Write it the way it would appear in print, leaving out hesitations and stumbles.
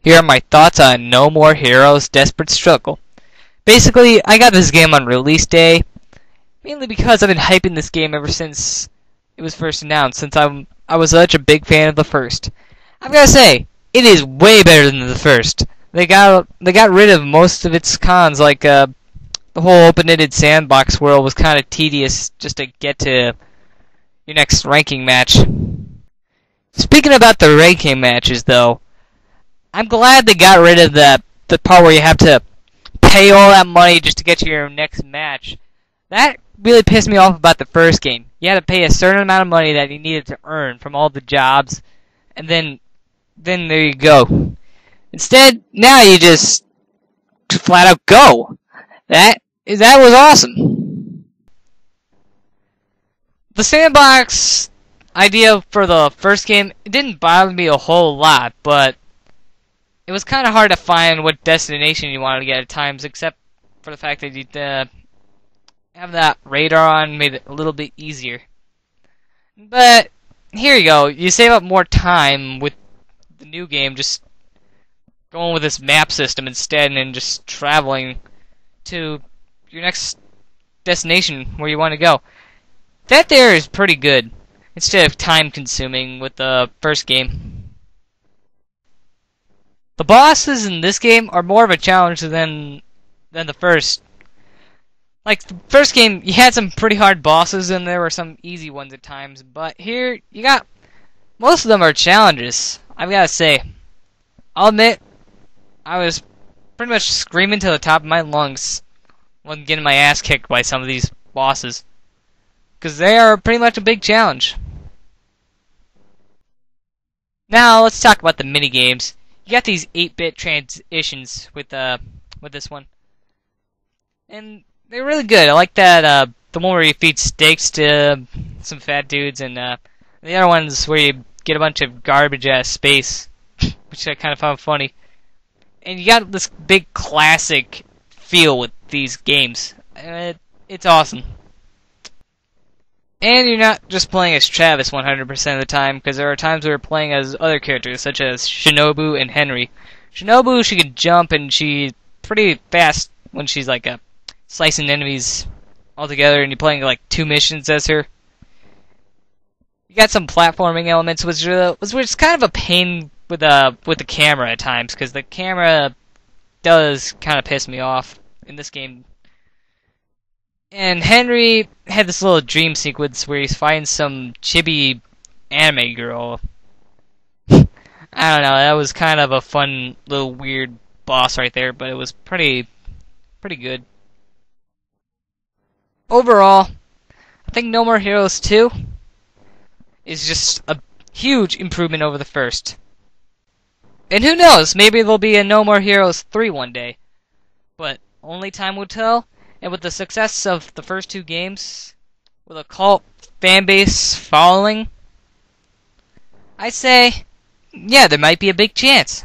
Here are my thoughts on No More Heroes Desperate Struggle. Basically, I got this game on release day, mainly because I've been hyping this game ever since it was first announced, since I was such a big fan of the first. I've gotta say, it is way better than the first. They got rid of most of its cons, like the whole open-ended sandbox world was kind of tedious just to get to your next ranking match. Speaking about the ranking matches, though, I'm glad they got rid of the part where you have to pay all that money just to get to your next match. That really pissed me off about the first game. You had to pay a certain amount of money that you needed to earn from all the jobs, and then there you go. Instead, now you just flat out go. That was awesome. The sandbox idea for the first game, it didn't bother me a whole lot, but it was kind of hard to find what destination you wanted to get at times, except for the fact that you'd have that radar on made it a little bit easier. But here you go. You save up more time with the new game, just going with this map system instead and just traveling to your next destination where you want to go. That there is pretty good, instead of time consuming with the first game. The bosses in this game are more of a challenge than the first. Like the first game, you had some pretty hard bosses and there were some easy ones at times, but here you got most of them are challenges. I've got to say, I'll admit, I was pretty much screaming to the top of my lungs when getting my ass kicked by some of these bosses, because they are pretty much a big challenge. Now let's talk about the mini games. You got these 8-bit transitions with this one, and they're really good. I like that the one where you feed steaks to some fat dudes, and the other ones where you get a bunch of garbage out of space, which I kind of found funny. And you got this big classic feel with these games. It's awesome. And you're not just playing as Travis 100% of the time, because there are times where you're playing as other characters, such as Shinobu and Henry. Shinobu, she can jump, and she's pretty fast when she's like slicing enemies all together, and you're playing like 2 missions as her. You got some platforming elements, which is kind of a pain with the camera at times, because the camera does kind of piss me off in this game. And Henry had this little dream sequence where he's fighting some chibi anime girl. I don't know, that was kind of a fun little weird boss right there, but it was pretty good. Overall, I think No More Heroes 2 is just a huge improvement over the first. And who knows, maybe there'll be a No More Heroes 3 one day. But only time will tell. And with the success of the first 2 games, with a cult fanbase following, I say, yeah, there might be a big chance.